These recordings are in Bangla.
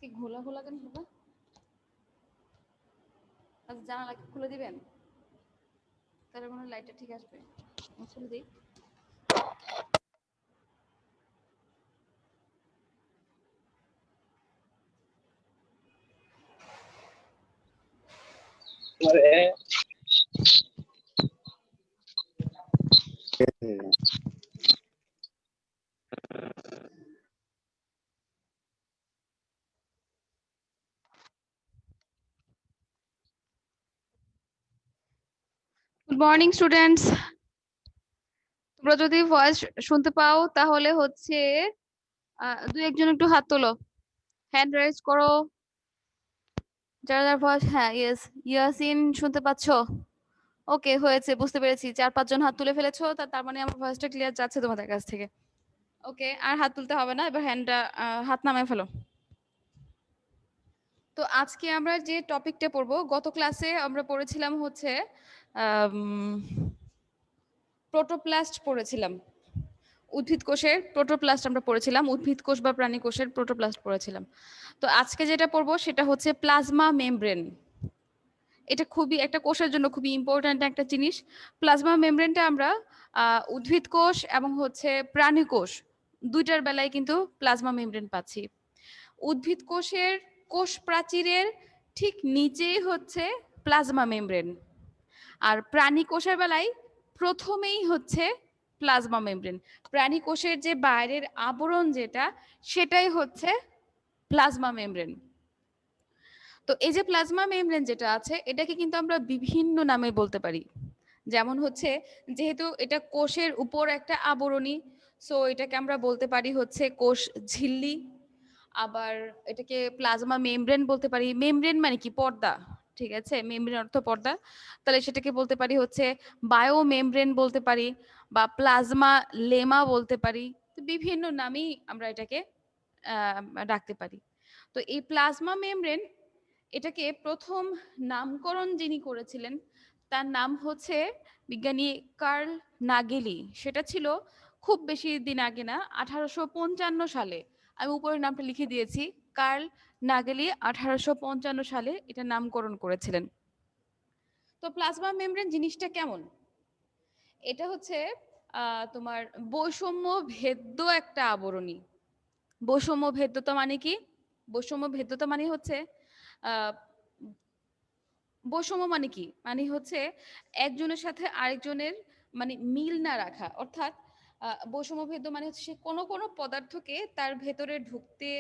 আজকে ঘোলা ঘোলা কেন হবে? আচ্ছা জানালা খুলে দিবেন, তাহলে মনে হয় লাইটটা ঠিক আসবে। খুলে দিই। গুড মর্নিং স্টুডেন্টস, তোমরা যদি ভয়েস শুনতে পাও তাহলে হচ্ছে দুই একজন একটু হাত তোলো, হ্যান্ড রাইজ করো। যারা যারা ভয়েস, হ্যাঁ ইয়েস ইয়াসিন শুনতে পাচ্ছো? ওকে হয়েছে, বুঝতে পেরেছি। 4-5 জন হাত তুলে ফেলেছো, তার মানে আমার ভয়েসটা ক্লিয়ার যাচ্ছে তোমাদের কাছ থেকে। ওকে, আর হাত তুলতে হবে না, এবার হাত নামায় ফেলো। তো আজকে আমরা যে টপিকটা পড়বো, গত ক্লাসে আমরা পড়েছিলাম হচ্ছে প্রোটোপ্লাস্ট পড়েছিলাম, উদ্ভিদ কোষের প্রোটোপ্লাস্ট আমরা পড়েছিলাম, উদ্ভিদ কোষ বা প্রাণী কোষের প্রোটোপ্লাস্ট পড়েছিলাম। তো আজকে যেটা পড়বো সেটা হচ্ছে প্লাজমা মেমব্রেন। এটা খুবই একটা কোষের জন্য খুবই ইম্পর্ট্যান্ট একটা জিনিস। প্লাজমা মেমব্রেনটা আমরা উদ্ভিদ কোষ এবং হচ্ছে প্রাণী কোষ দুইটার বেলায় কিন্তু প্লাজমা মেমব্রেন পাচ্ছি। উদ্ভিদ কোষের কোষ প্রাচীরের ঠিক নিচেই হচ্ছে প্লাজমা মেমব্রেন, আর প্রাণী কোষের বেলায় প্রথমেই হচ্ছে প্লাজমা মেমব্রেন। প্রাণী কোষের যে বাইরের আবরণ যেটা, সেটাই হচ্ছে প্লাজমা মেমব্রেন। তো এই যে প্লাজমা মেমব্রেন যেটা আছে, এটাকে কিন্তু আমরা বিভিন্ন নামে বলতে পারি। যেমন হচ্ছে, যেহেতু এটা কোষের উপর একটা আবরণী, সো এটাকে আমরা বলতে পারি হচ্ছে কোষ ঝিল্লি। আবার এটাকে প্লাজমা মেমব্রেন বলতে পারি। মেমব্রেন মানে কি? পর্দা, ঠিক আছে? মেমব্রেন অর্থ পর্দা। তাহলে সেটাকে বলতে পারি হচ্ছে বায়ো মেমব্রেন বলতে পারি, বা প্লাজমা লেমা বলতে পারি। তো বিভিন্ন নামেই আমরা এটাকে ডাকতে পারি। তো এই প্লাজমা মেমব্রেন, এটাকে প্রথম নামকরণ যিনি করেছিলেন তার নাম হচ্ছে বিজ্ঞানী কার্ল নাগেলি। সেটা ছিল খুব বেশি দিন আগে না, 1855 সালে। আমি উপরের নামটা লিখে দিয়েছি, কার্ল নাগেলি 1855 সালে এটা নামকরণ করেছিলেন। তো প্লাজমা মেমব্রেন জিনিসটা কেমন? এটা হচ্ছে তোমার বৈষম্য ভেদ্য একটা আবরণী। বৈষম্য ভেদ্যতা মানে কি? বৈষম্য ভেদ্যতা মানে হচ্ছে বৈষম্য মানে কি? মানে হচ্ছে একজনের সাথে আরেকজনের মানে মিল না রাখা। অর্থাৎ বৈষম্য ভেদ্য মানে হচ্ছে সে কোনো কোনো পদার্থকে তার ভেতরে ঢুকতে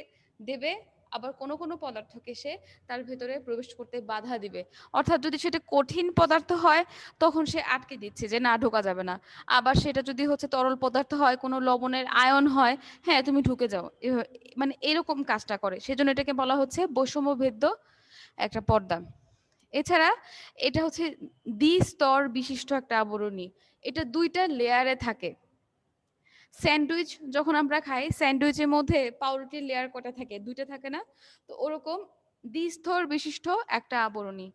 দেবে, আবার কোনো কোনো পদার্থকে সে তার ভেতরে প্রবেশ করতে বাধা দিবে। অর্থাৎ যদি সেটা কঠিন পদার্থ হয় তখন সে আটকে দিচ্ছে যে না, ঢোকা যাবে না। আবার সেটা যদি হচ্ছে তরল পদার্থ হয়, কোনো লবণের আয়ন হয়, হ্যাঁ তুমি ঢুকে যাও, মানে এরকম কাজটা করে। সেজন্য এটাকে বলা হচ্ছে বৈষম্য ভেদ্য একটা পর্দা। এছাড়া এটা হচ্ছে দ্বিস্তর বিশিষ্ট একটা আবরণী। এটা দুইটা লেয়ারে থাকে। স্যান্ডউইচ যখন আমরা খাই, স্যান্ডউইচের মধ্যে পাউরুটির লেয়ার কটা থাকে? দুইটা থাকে না? তো ওরকম দ্বিস্তর বিশিষ্ট একটা আবরণী।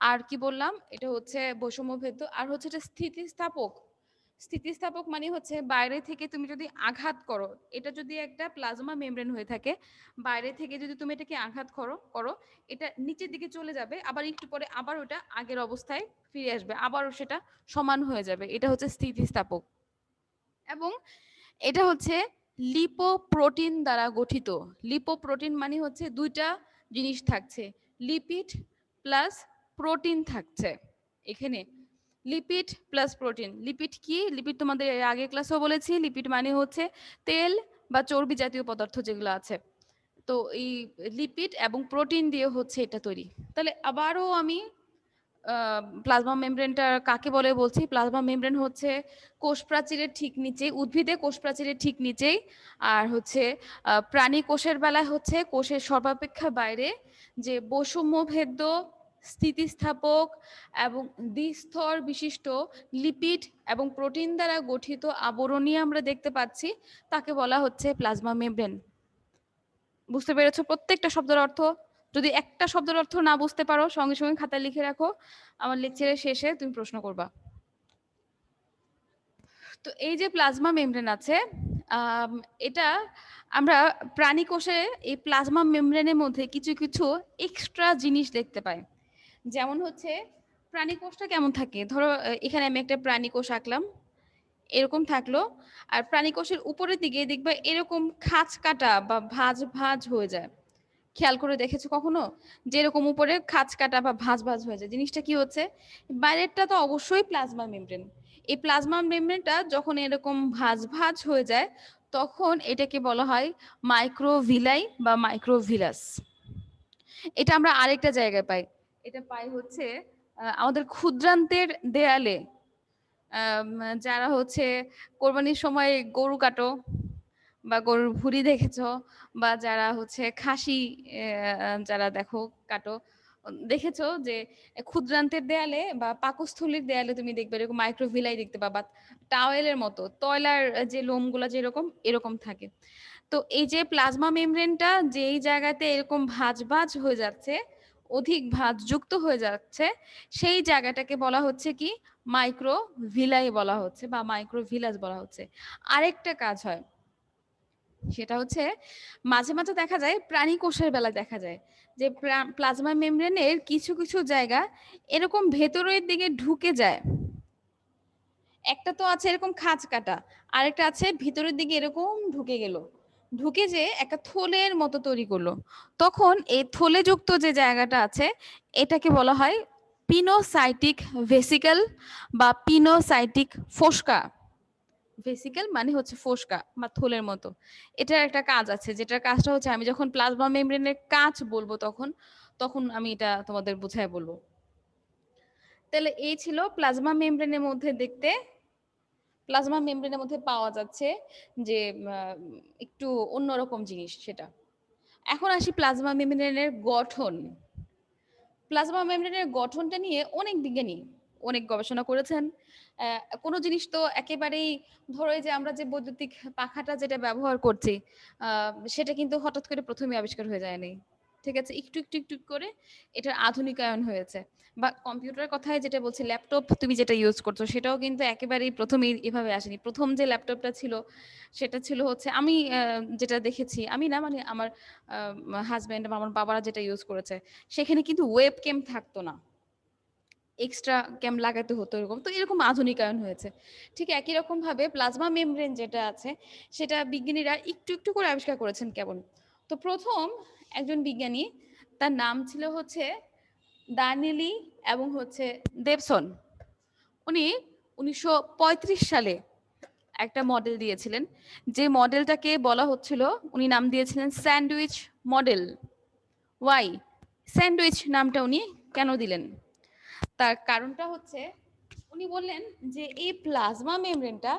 আর কি বললাম, এটা হচ্ছে বৈষম্যভেদ্য। আর হচ্ছে এটা স্থিতিস্থাপক। স্থিতিস্থাপক মানে হচ্ছে বাইরে থেকে তুমি যদি আঘাত করো, এটা যদি একটা প্লাজমা মেমব্রেন হয়ে থাকে, বাইরে থেকে যদি তুমি এটাকে আঘাত করো, এটা নিচের দিকে চলে যাবে, আবার একটু পরে আবার ওটা আগের অবস্থায় ফিরে আসবে, আবারও সেটা সমান হয়ে যাবে। এটা হচ্ছে স্থিতিস্থাপক। এবং এটা হচ্ছে লিপোপ্রোটিন দ্বারা গঠিত। লিপোপ্রোটিন মানে হচ্ছে দুইটা জিনিস থাকছে, লিপিড প্লাস প্রোটিন থাকছে এখানে। Lipid plus protein. লিপিড কি? লিপিড তোমাদের এর আগের ক্লাসেও বলেছি, লিপিড মানে হচ্ছে তেল বা চর্বি জাতীয় পদার্থ যেগুলো আছে। তো এই লিপিড এবং প্রোটিন দিয়ে হচ্ছে এটা তৈরি। তাহলে আবারও আমি প্লাজমা মেমব্রেনটা কাকে বলে বলছি। প্লাজমা মেমব্রেন হচ্ছে কোষ প্রাচীরের ঠিক নিচে, উদ্ভিদে কোষ প্রাচীরের ঠিক নিচেই। আর হচ্ছে প্রাণী কোষের বেলায় হচ্ছে কোষের সর্বাপেক্ষা বাইরে, যে বৈষম্যভেদ্য, স্থিতিস্থাপক এবং দ্বিস্তর বিশিষ্ট লিপিড এবং প্রোটিন দ্বারা গঠিত আবরণী আমরা দেখতে পাচ্ছি, তাকে বলা হচ্ছে প্লাজমা মেমব্রেন। বুঝতে পেরেছো প্রত্যেকটা শব্দের অর্থ? যদি একটা শব্দের অর্থ না বুঝতে পারো, সঙ্গে সঙ্গে খাতায় লিখে রাখো, আমার লেকচারের শেষে তুমি প্রশ্ন করবা। তো এই যে প্লাজমা মেমব্রেন আছে, আম এটা আমরা প্রাণী কোষে এই প্লাজমা মেমব্রেনের মধ্যে কিছু, কিছু এক্সট্রা জিনিস দেখতে পাই। যেমন হচ্ছে প্রাণী কোষটা কেমন থাকে? ধরো এখানে আমি একটা প্রাণী কোষ আঁকলাম। এরকম থাকলো। আর প্রাণী কোষের উপরের দিকে দেখবা এরকম খাঁজ কাটা বা ভাঁজ, ভাঁজ হয়ে যায়। খেয়াল করে দেখেছো কখনো? যে এরকম উপরে খাঁজ কাটা বা ভাঁজ, ভাঁজ হয়ে যায়। জিনিসটা কি হচ্ছে? বাইরেরটা তো অবশ্যই প্লাজমা মেমব্রেন। এই প্লাজমা মেমব্রেনটা যখন এরকম ভাঁজ, ভাঁজ হয়ে যায়, তখন এটাকে বলা হয় মাইক্রোভিলাই বা মাইক্রোভিলাস। এটা আমরা আরেকটা জায়গায় পাই। এটা পাই হচ্ছে আমাদের ক্ষুদ্রান্তের দেয়ালে। আম যারা হচ্ছে কোরবানির সময় গরু কাটো বা গরুর ভুঁড়ি দেখেছো, বা যারা হচ্ছে খাসি যারা দেখো কাটো, দেখেছো যে ক্ষুদ্রান্তের দেয়ালে বা পাকস্থলীর দেয়ালে তুমি দেখবে এরকম মাইক্রোভিলাই দেখতে পাবা, টাওয়েলের মতো তয়লার যে লোমগুলো যেরকম এরকম থাকে। তো এই যে প্লাজমা মেমব্রেনটা যেই জায়গাতে এরকম ভাঁজ ভাঁজ হয়ে যাচ্ছে, অধিক ভাঁজযুক্ত হয়ে যাচ্ছে, সেই জায়গাটাকে বলা হচ্ছে কি মাইক্রোভিলাই বলা হচ্ছে বা মাইক্রোভিলাস বলা হচ্ছে। আরেকটা কাজ হয়, সেটা হচ্ছে মাঝে মাঝে দেখা যায় প্রাণী কোষের বেলা দেখা যায় যে প্লাজমা মেমব্রেনের কিছু কিছু জায়গা এরকম ভেতরের দিকে ঢুকে যায়। একটা তো আছে এরকম খাঁজ কাটা, আরেকটা আছে ভিতরের দিকে এরকম ঢুকে গেল, ঢুকে যে একটা থলের মতো তৈরি করলো। তখন এই থলেযুক্ত যে জায়গাটা আছে এটাকে বলা হয় পিনোসাইটিক ভেসিকল বা পিনোসাইটিক ফোসকা। ভেসিকল মানে হচ্ছে ফোসকা বা থলের মতো। এটার একটা কাজ আছে, যেটার কাজটা হচ্ছে আমি যখন প্লাজমা মেমব্রেনের কাজ বলবো তখন তখন আমি এটা তোমাদের বুঝায় বলবো। তাহলে এই ছিল প্লাজমা মেমব্রেনের মধ্যে দেখতে, প্লাজমা মেমব্রেনের মধ্যে পাওয়া যাচ্ছে যে একটু অন্যরকম জিনিস সেটা। এখন আসি প্লাজমা মেমব্রেনের গঠন। প্লাজমা মেমব্রেনের গঠনটা নিয়ে অনেক বিজ্ঞানী অনেক গবেষণা করেছেন। কোনো জিনিস তো একেবারেই, ধরো এই যে আমরা যে বৈদ্যুতিক পাখাটা যেটা ব্যবহার করছি, সেটা কিন্তু হঠাৎ করে প্রথমে আবিষ্কার হয়ে যায়নি। ঠিক আছে, একটু একটু একটু করে এটার আধুনিকায়ন হয়েছে। বা কম্পিউটারের কথায় যেটা বলছি, ল্যাপটপ তুমি যেটা ইউজ করছো সেটাও কিন্তু একেবারেই প্রথমেই এভাবে আসেনি। প্রথম যে ল্যাপটপটা ছিল সেটা ছিল হচ্ছে, আমি যেটা দেখেছি, আমি না মানে আমার হাজব্যান্ড বা আমার বাবারা যেটা ইউজ করেছে, সেখানে কিন্তু ওয়েব ক্যাম থাকতো না, এক্সট্রা ক্যাম লাগাতে হতো এরকম। তো এরকম আধুনিকায়ন হয়েছে। ঠিক একই রকম ভাবে প্লাজমা মেমব্রেন যেটা আছে সেটা বিজ্ঞানীরা একটু একটু করে আবিষ্কার করেছেন কেমন। তো প্রথম একজন বিজ্ঞানী, তার নাম ছিল হচ্ছে দানিলি এবং হচ্ছে দেবসন। উনি 1935 সালে একটা মডেল দিয়েছিলেন, যে মডেলটাকে বলা হচ্ছিল, উনি নাম দিয়েছিলেন স্যান্ডউইচ মডেল। ওয়াই স্যান্ডউইচ নামটা উনি কেন দিলেন? তার কারণটা হচ্ছে উনি বললেন যে এই প্লাজমা মেমব্রেনটা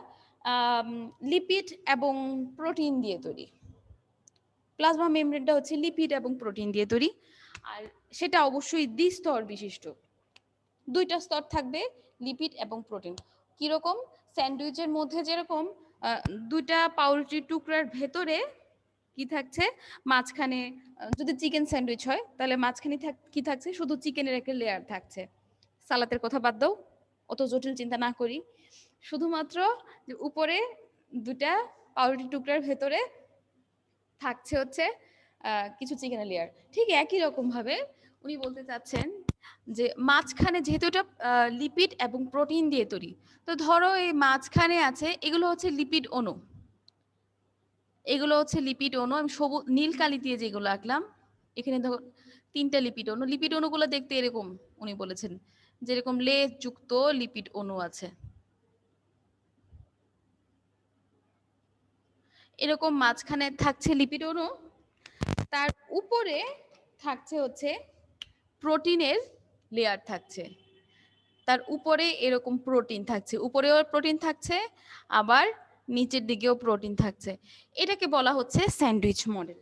লিপিড এবং প্রোটিন দিয়ে তৈরি। প্লাজমা মেমব্রেনটা হচ্ছে লিপিড এবং প্রোটিন দিয়ে তৈরি, আর সেটা অবশ্যই দ্বিস্তর বিশিষ্ট। দুইটা স্তর থাকবে, লিপিড এবং প্রোটিন। কিরকম? স্যান্ডউইচের মধ্যে যেরকম দুইটা পাউরুটির টুকরার ভেতরে কি থাকছে, মাঝখানে যদি চিকেন স্যান্ডউইচ হয় তাহলে মাঝখানে কি থাকছে, শুধু চিকেনের একটা লেয়ার থাকছে। সালাতের কথা বাদ দাও, অত জটিল চিন্তা না করি, শুধুমাত্র যে উপরে দুটা পাউরুটি টুকরার ভেতরে থাকছে হচ্ছে কিছু চিকেনের লেয়ার। ঠিক একই রকম ভাবে উনি বলতে চাচ্ছেন যে মাঝখানে যেহেতু এটা লিপিড এবং প্রোটিন দিয়ে তৈরি, তো ধরো এই মাঝখানে আছে এগুলো হচ্ছে লিপিড অণু, এগুলো হচ্ছে লিপিড অণু। আমি সবুজ নীল কালি দিয়ে যেগুলো আঁকলাম, এখানে ধরো তিনটা লিপিড অণু। লিপিড অণুগুলো দেখতে এরকম, উনি বলেছেন যেরকম লেজ যুক্ত লিপিড অণু আছে এরকম, মাঝখানে থাকছে লিপিড অণু, তার উপরে থাকছে হচ্ছে প্রোটিনের লেয়ার থাকছে, তার উপরে এরকম প্রোটিন থাকছে, উপরেও প্রোটিন থাকছে, আবার নিচের দিকেও প্রোটিন থাকছে। এটাকে বলা হচ্ছে স্যান্ডউইচ মডেল,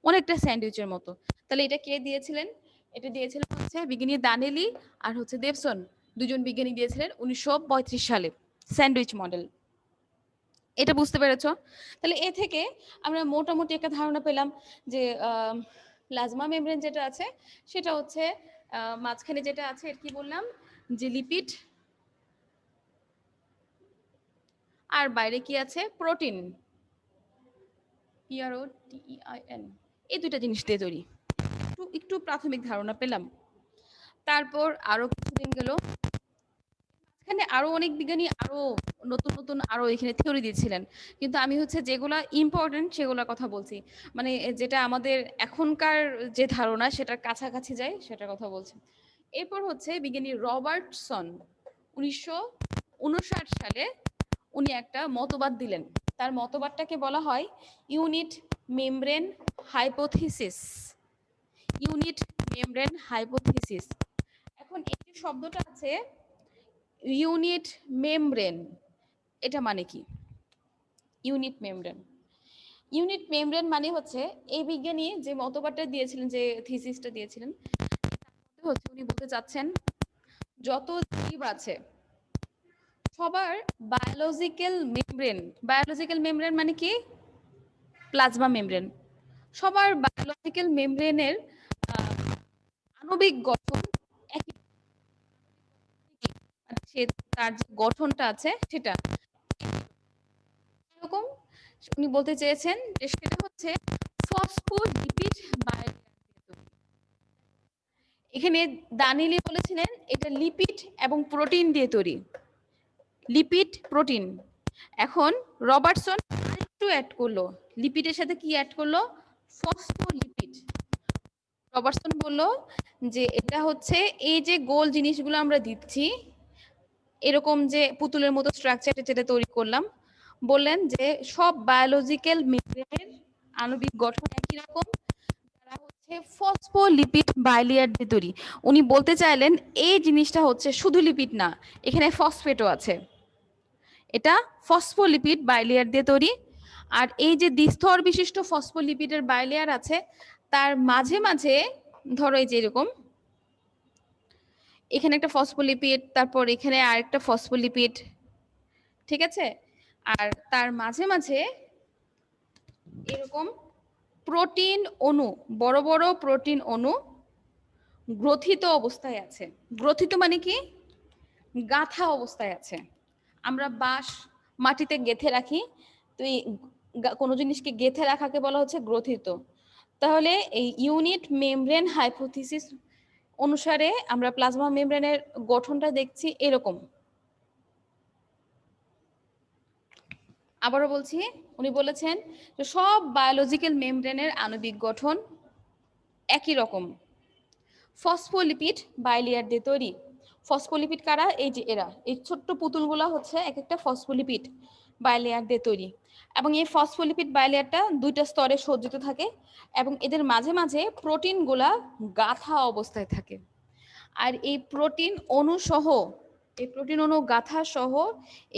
অনেকটা স্যান্ডউইচের মতো। তাহলে এটা কে দিয়েছিলেন? এটা দিয়েছিলেন হচ্ছে বিজ্ঞানী দানেলি আর হচ্ছে দেবসন, দুজন বিজ্ঞানী দিয়েছিলেন 1935 সালে স্যান্ডউইচ মডেল। এটা বুঝতে পেরেছো? তাহলে এ থেকে আমরা মোটামুটি একটা ধারণা পেলাম যে প্লাজমা মেমব্রেন যেটা আছে সেটা হচ্ছে মাঝখানে যেটা আছে এর কি বললাম, যে লিপিড, আর বাইরে কি আছে, প্রোটিন। PROTEIN, এই দুইটা জিনিস দিয়ে তৈরি। একটু প্রাথমিক ধারণা পেলাম। তারপর আরো কিছুদিন গেল, এখানে আরো অনেক বিজ্ঞানী আরো নতুন নতুন আরো এখানে থিওরি দিচ্ছিলেন, কিন্তু আমি হচ্ছে যেগুলা ইম্পর্টেন্ট সেগুলোর কথা বলছি, মানে যেটা আমাদের এখনকার যে ধারণা সেটার কাছাকাছি যায় সেটার কথা বলছি। এরপর হচ্ছে বিজ্ঞানী রবার্টসন 1959 সালে উনি একটা মতবাদ দিলেন। তার মতবাদটাকে বলা হয় unit membrane hypothesis. Unit membrane hypothesis. এখন এই যে শব্দটা আছে ইউনিট মেমব্রেন, এটা মানে কি? ইউনিট মেমব্রেন, ইউনিট মেমব্রেন মানে হচ্ছে এই বিজ্ঞানী যে মতবাদটা দিয়েছিলেন, যে থিসিসটা দিয়েছিলেন, হচ্ছে উনি বলতে চাচ্ছেন যত জীব আছে সবার বায়োলজিক্যাল মেমব্রেন, বায়োলজিক্যাল মেমব্রেন মানে কি? Plasma membrane. সবার বায়োলজিক্যাল মেমব্রেনের আণবিক গঠন একই, সে তার যে গঠনটা আছে সেটা এরকম। উনি বলতে চেয়েছেন যে সেটা হচ্ছে ফসফোলিপিড বায়োলিয়ার। এখানে দানিলি বলেছিলেন এটা লিপিড এবং প্রোটিন দিয়ে তৈরি, লিপিড প্রোটিন। এখন রবার্টসন আরেকটু অ্যাড করলো, লিপিডের সাথে কি অ্যাড করলো? ফসফোলিপিড। রবার্টসন বলল যে এটা হচ্ছে এই যে গোল জিনিসগুলো আমরা দিচ্ছি, এরকম যে পুতুলের মতো স্ট্রাকচারটা যেটা তৈরি করলাম, বললেন যে সব বায়োলজিক্যাল মেমব্রেনের আণবিক গঠন একই রকম, তারা হচ্ছে ফসফোলিপিড বাইলিয়ার দিয়ে তৈরি। উনি বলতে চাইলেন এই জিনিসটা হচ্ছে শুধু লিপিড না, এখানে ফসফেটও আছে, এটা ফসফোলিপিড বাইলেয়ার দিয়ে তৈরি। আর এই যে দ্বিস্তর বিশিষ্ট ফসফোলিপিডের বাইলেয়ার আছে তার মাঝে মাঝে ধরো এই যে এরকম এখানে একটা ফসফোলিপিড, তারপর এখানে আরেকটা ফসফোলিপিড, ঠিক আছে? আর তার মাঝে মাঝে এরকম প্রোটিন অণু, বড় বড় প্রোটিন অণু গ্রথিত অবস্থায় আছে। গ্রথিত মানে কি? গাঁথা অবস্থায় আছে। আমরা বাঁশ মাটিতে গেঁথে রাখি, তো এই কোনো জিনিসকে গেঁথে রাখাকে বলা হচ্ছে গ্রথিত। তাহলে এই ইউনিট মেমব্রেন হাইপোথিসিস অনুসারে আমরা প্লাজমা মেমব্রেনের গঠনটা দেখছি এরকম। আবারও বলছি, উনি বলেছেন যে সব বায়োলজিক্যাল মেমব্রেনের আণবিক গঠন একই রকম, ফসফোলিপিড বাইলিয়ার দিয়ে তৈরি। ফসফোলিপিড কারা? এই যে এরা, এই ছোট্ট পুতুলগুলো হচ্ছে এক একটা ফসফোলিপিড বাইলেয়ার দিয়ে তৈরি। এবং এই ফসফোলিপিড বাইলেয়ারটা দুইটা স্তরে সজ্জিত থাকে এবং এদের মাঝে মাঝে প্রোটিনগুলা গাঁথা অবস্থায় থাকে। আর এই প্রোটিন অণু সহ, এই প্রোটিন অণু গাঁথা সহ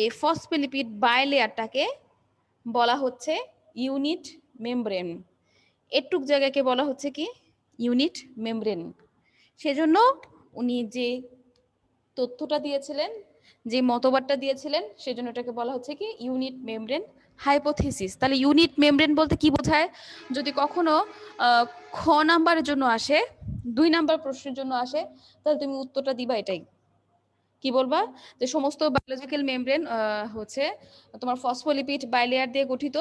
এই ফসফোলিপিড বাইলেয়ারটাকে বলা হচ্ছে ইউনিট মেমব্রেন। এটুক জায়গাকে বলা হচ্ছে কি? Unit membrane. সেজন্য উনি যে তথ্যটা দিয়েছিলেন, যে মতবাদটা দিয়েছিলেন, সেজন্য এটাকে বলা হচ্ছে কি? Unit membrane hypothesis. তাহলে ইউনিট মেমব্রেন বলতে কি বোঝায়? যদি কখনো খ নাম্বারের জন্য আসে, 2 নাম্বার প্রশ্নের জন্য আসে, তাহলে তুমি উত্তরটা দিবা এটাই। কি বলবা? যে সমস্ত বায়োলজিক্যাল মেমব্রেন হচ্ছে তোমার ফসফোলিপিড বাইলেয়ার দিয়ে গঠিত,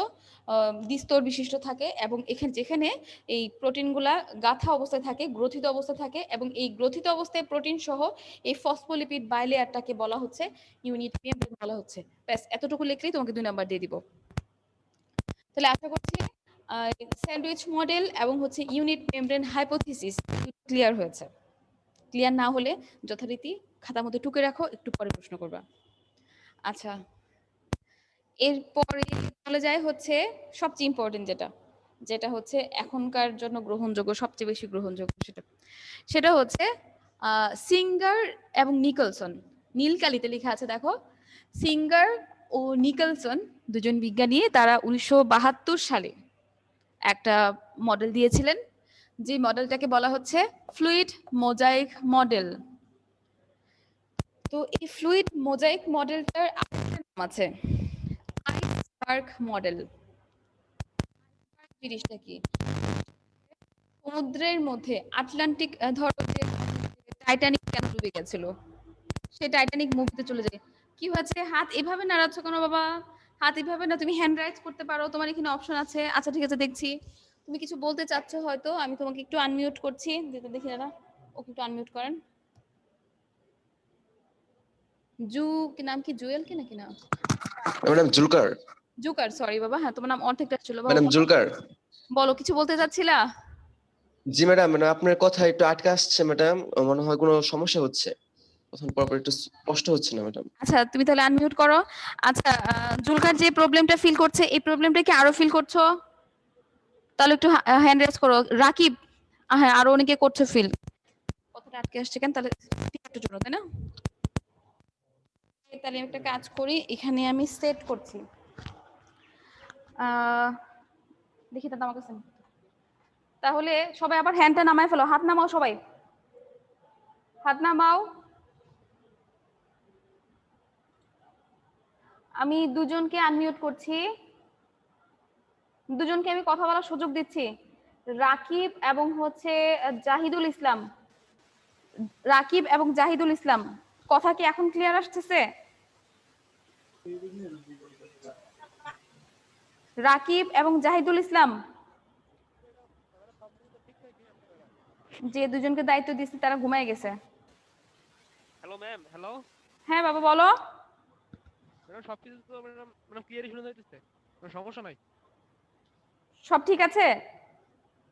দ্বিস্তর বিশিষ্ট থাকে এবং এখানে যেখানে এই প্রোটিনগুলা গাঁথা অবস্থায় থাকে, গ্রথিত অবস্থায় থাকে, এবং এই গ্রথিত অবস্থায় প্রোটিন সহ এই ফসফোলিপিড বাইলেয়ারটাকে বলা হচ্ছে ইউনিট মেমব্রেন বলা হচ্ছে। ব্যাস এতটুকু লিখলেই তোমাকে 2 নাম্বার দিয়ে দিব। তাহলে আশা করছি স্যান্ডউইচ মডেল এবং হচ্ছে ইউনিট মেমব্রেন হাইপোথিসিস ক্লিয়ার হয়েছে। ক্লিয়ার না হলে যথারীতি খাতার মধ্যে টুকে রাখো, একটু পরে প্রশ্ন করবা। আচ্ছা, এরপরে চলে যায় হচ্ছে সবচেয়ে ইম্পর্টেন্ট যেটা, যেটা হচ্ছে এখনকার জন্য গ্রহণযোগ্য, সবচেয়ে বেশি গ্রহণযোগ্য, সেটা হচ্ছে সিঙ্গার এবং নিকলসন। নীল কালিতে লেখা আছে দেখো, সিঙ্গার ও নিকলসন দুজন বিজ্ঞানী, তারা 1972 সালে একটা মডেল দিয়েছিলেন, যে মডেলটাকে বলা হচ্ছে ফ্লুইড মোজাইক মডেল। তো এই ফ্লুইড মোজাইক মডেলটার আরেকটা নাম আছে আইসবার্গ মডেল। জিনিসটা কি? সমুদ্রের মধ্যে আটলান্টিক, ধরো যে টাইটানিক কেন ডুবে গেছিল, সে টাইটানিক মুভিতে চলে যায়, কি হয়েছে? হাত এভাবে নাড়াচ্ছ কেন বাবা? হাত এভাবে না, তুমি হ্যান্ড রাইজ করতে পারো, তোমার এখানে অপশন আছে। আচ্ছা ঠিক আছে, দেখছি তুমি কিছু বলতে চাচ্ছ হয়তো, আমি তোমাকে একটু আনমিউট করছি, যেটা দেখি দাদা ওকে একটু আনমিউট করেন। জু কি নাম, কি জুয়েল কি নাকি নাম? ম্যাডাম জুলকার। জুকার, সরি বাবা, হ্যাঁ তোমার নাম অর্ধেকটা ছিল বাবা, ম্যাডাম জুলকার। বলো কিছু বলতে চাচ্ছিলা? জি ম্যাডাম, মানে আপনার কথা একটু আটকে আসছে ম্যাডাম, মনে হয় কোনো সমস্যা হচ্ছে, কথা পরপর একটু স্পষ্ট হচ্ছে না ম্যাডাম। আচ্ছা তুমি তাহলে আনমিউট করো। আচ্ছা জুলকার যে প্রবলেমটা ফিল করছে, এই প্রবলেমটা কি আরো ফিল করছো? তাহলে একটু হ্যান্ড রেজ করো। রাকিব, হ্যাঁ আরো অনেকে করছে ফিল। কথাটা আটকে আসছে কেন তাহলে, একটু জন্য তাই না? তাহলে আমি একটা কাজ করি, এখানে আমি সেট করছি। দেখি দাদা আমার কাছে, তাহলে সবাই আবার হ্যান্ডটা নামায় ফেলো, হাত নামাও সবাই, হাত নামাও। আমি দুজনকে আনমিউট করছি, দুজনকে আমি কথা বলার সুযোগ দিচ্ছি। রাকিব এবং হচ্ছে জাহিদুল ইসলাম, রাকিব এবং জাহিদুল ইসলাম, কথা কি এখন ক্লিয়ার আসতেছে? রাকিব এবং জাহিদুল ইসলাম, যে দুজনকে দায়িত্ব দিচ্ছি তারা ঘুমায় গেছে। Hello ma'am. হ্যালো হ্যাঁ বাবা বলো। ম্যাডাম, সবকিছু তো ম্যাডাম ম্যাডাম ক্লিয়ারই শোনা যাইতেছে, কোনো সমস্যা নাই। সব ঠিক আছে?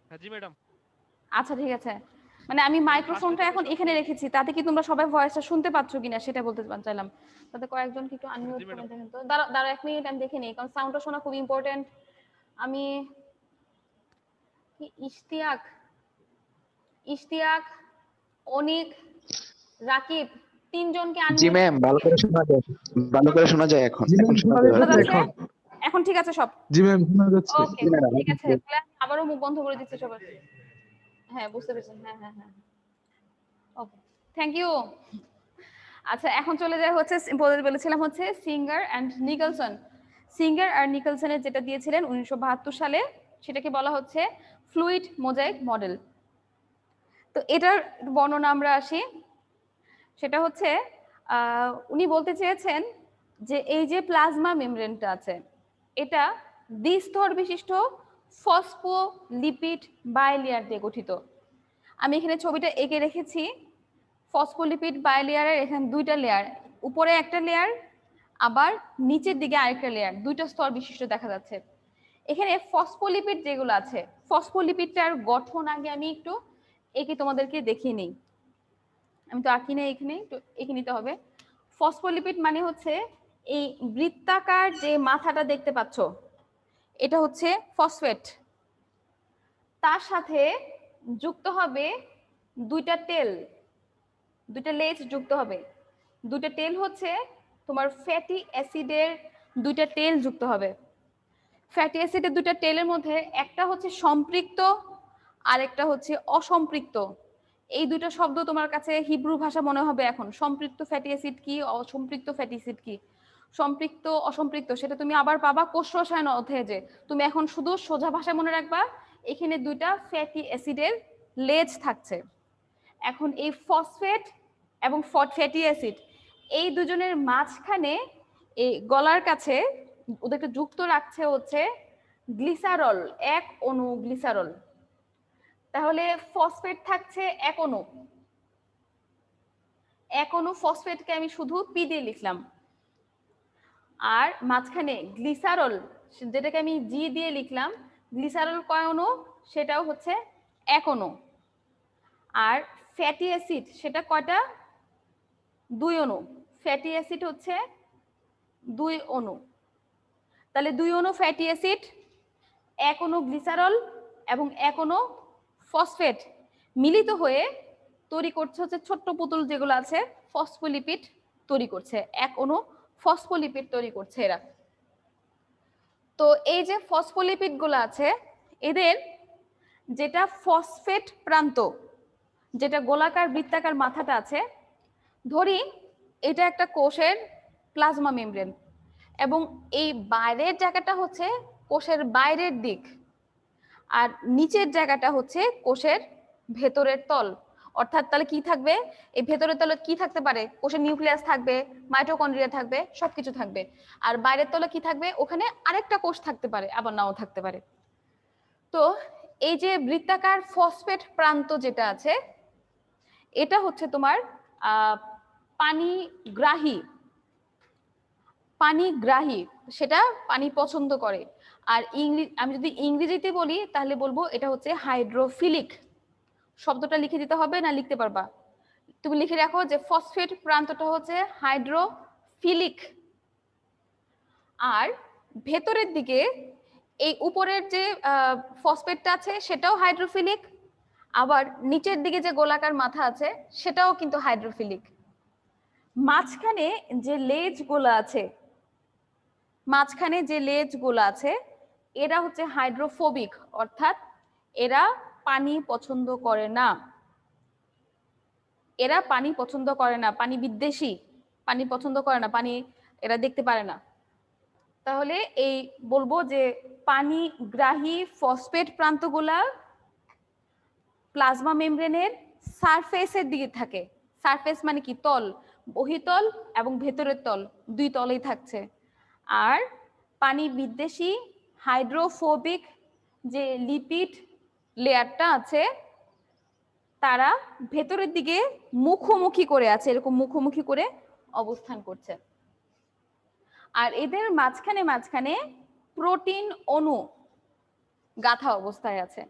হ্যাঁ জি ম্যাডাম। আচ্ছা ঠিক আছে, মানে আমি মাইক্রোফোনটা এখন এখানে রেখেছি, তাতে কি তোমরা সবাই ভয়েসটা শুনতে পাচ্ছ কিনা সেটা বলতে চাইলাম। তাতে কয়েকজন কি একটু আনমিউট করে দেখেন তো, দাঁড়া দাঁড়া 1 মিনিট আমি দেখে নিই, কারণ সাউন্ডটা শোনা খুব ইম্পর্টেন্ট। আমি কি ইশতিয়াক, ইশতিয়াক, অনিক, রাকিব, তিনজনকে জি আনমিউট। ম্যাম, ভালো করে শোনা যায়, ভালো করে শোনা যায় এখন, এখন শোনা যাচ্ছে? যাচ্ছে। এখন ঠিক আছে সব? জি ম্যাম শোনা যাচ্ছে। ওকে ঠিক আছে, তাহলে আমি আবারও মুখ বন্ধ করে দিচ্ছি সবার। হ্যাঁ বুঝতে পেরেছি, হ্যাঁ হ্যাঁ হ্যাঁ ওকে, থ্যাংক ইউ। আচ্ছা এখন চলে যায় হচ্ছে, বলেছিলাম হচ্ছে সিঙ্গার অ্যান্ড নিকলসন। সিঙ্গার আর নিকলসনের যেটা দিয়েছিলেন 1972 সালে, সেটাকে বলা হচ্ছে ফ্লুইড মোজাইক মডেল। তো এটার বর্ণনা আমরা আসি, সেটা হচ্ছে উনি বলতে চেয়েছেন যে এই যে প্লাজমা মেমব্রেনটা আছে, এটা দ্বিস্তর বিশিষ্ট ফসফোলিপিড বায়োলেয়ার দিয়ে গঠিত। আমি এখানে ছবিটা এঁকে রেখেছি। ফসফোলিপিড বায়োলেয়ারের এখানে দুইটা লেয়ার, উপরে একটা লেয়ার, আবার নিচের দিকে আরেকটা লেয়ার, দুইটা স্তর বিশিষ্ট দেখা যাচ্ছে। এখানে ফসফোলিপিড যেগুলো আছে, ফসফোলিপিডটার গঠন আগে আমি একটু এঁকে তোমাদেরকে দেখিয়ে নিই। আমি তো আঁকি না, এখানে একটু এঁকে নিতে হবে। ফসফোলিপিড মানে হচ্ছে এই বৃত্তাকার যে মাথাটা দেখতে পাচ্ছ, এটা হচ্ছে ফসফেট। তার সাথে যুক্ত হবে দুইটা টেল, দুইটা লেজ যুক্ত হবে। দুইটা টেল হচ্ছে তোমার ফ্যাটি অ্যাসিডের দুইটা টেল যুক্ত হবে। ফ্যাটি অ্যাসিডের দুইটা টেলের মধ্যে একটা হচ্ছে সম্পৃক্ত আর একটা হচ্ছে অসম্পৃক্ত। এই দুটো শব্দ তোমার কাছে হিব্রু ভাষা মনে হবে এখন। সম্পৃক্ত ফ্যাটি অ্যাসিড কি, অসম্পৃক্ত ফ্যাটি অ্যাসিড কি, সম্পৃক্ত অসম্পৃক্ত সেটা তুমি আবার পাবা কোষ রসায়ন অধ্যায়ে। যে তুমি এখন শুধু সোজা ভাষায় মনে রাখবা, এখানে দুইটা ফ্যাটি অ্যাসিডের লেজ থাকছে। এখন এই ফসফেট এবং ফ্যাটি অ্যাসিড এই দুজনের মাঝখানে এই গলার কাছে ওদেরকে যুক্ত রাখছে হচ্ছে গ্লিসারল, এক অণু গ্লিসারল। তাহলে ফসফেট থাকছে এক অণু, এক অণু ফসফেটকে আমি শুধু পি দিয়ে লিখলাম। আর মাঝখানে গ্লিসারল, যেটাকে আমি জি দিয়ে লিখলাম, গ্লিসারল কয় অণু, সেটাও হচ্ছে এক অণু। আর ফ্যাটি অ্যাসিড সেটা কয়টা, দুই অণু। ফ্যাটি অ্যাসিড হচ্ছে দুই অণু। তাহলে দুই অণু ফ্যাটি অ্যাসিড, এক অণু গ্লিসারল এবং এক অণু ফসফেট মিলিত হয়ে তৈরি করছে হচ্ছে ছোট্ট পুতুল যেগুলো আছে, ফসফোলিপিড তৈরি করছে, এক অণু ফসফোলিপিড তৈরি করছে এরা। তো এই যে ফসফোলিপিড গুলো আছে, এদের যেটা ফসফেট প্রান্ত, যেটা গোলাকার বৃত্তাকার মাথাটা আছে, ধরি এটা একটা কোষের প্লাজমা মেমব্রেন, এবং এই বাইরের জায়গাটা হচ্ছে কোষের বাইরের দিক, আর নিচের জায়গাটা হচ্ছে কোষের ভেতরের তল। অর্থাৎ তাহলে কি থাকবে, এই ভেতরের তলে কি থাকতে পারে, কোষের নিউক্লিয়াস থাকবে, মাইটোকন্ড্রিয়া থাকবে, সবকিছু থাকবে। আর বাইরের তলে কি থাকবে, ওখানে আরেকটা কোষ থাকতে পারে, আবার নাও থাকতে পারে। তো এই যে বৃত্তাকার ফসফেট প্রান্ত যেটা আছে, এটা হচ্ছে তোমার পানিগ্রাহী, পানিগ্রাহী, সেটা পানি পছন্দ করে। আর আমি যদি ইংরেজিতে বলি তাহলে বলবো এটা হচ্ছে হাইড্রোফিলিক। শব্দটা লিখে দিতে হবে না লিখতে পারবা? তুমি লিখে রাখো যে ফসফেট প্রান্তটা হচ্ছে হাইড্রোফিলিক। আর ভেতরের দিকে এই উপরের যে ফসফেটটা আছে সেটাও হাইড্রোফিলিক, আবার নিচের দিকে যে গোলাকার মাথা আছে সেটাও কিন্তু হাইড্রোফিলিক। মাঝখানে যে লেজগুলো আছে, মাঝখানে যে লেজগুলো আছে এরা হচ্ছে হাইড্রোফোবিক, অর্থাৎ এরা পানি পছন্দ করে না, এরা পানি পছন্দ করে না, পানি বিদ্বেষী, পানি পছন্দ করে না, পানি এরা দেখতে পারে না। তাহলে এই বলবো যে পানিগ্রাহী ফসফেট প্রান্তগুলা প্লাজমা মেমব্রেনের সারফেসের দিকে থাকে। সারফেস মানে কি, তল, বহিতল এবং ভেতরের তল, দুই তলেই থাকছে। আর পানি বিদ্বেষী হাইড্রোফোবিক যে লিপিড লেয়ারটা আছে তারা ভেতরের দিকে মুখোমুখি করে আছে, এরকম মুখোমুখি করে অবস্থান করছে। আর এদের মাঝখানে মাঝখানে প্রোটিন অণু গাঁথা অবস্থায় আছে।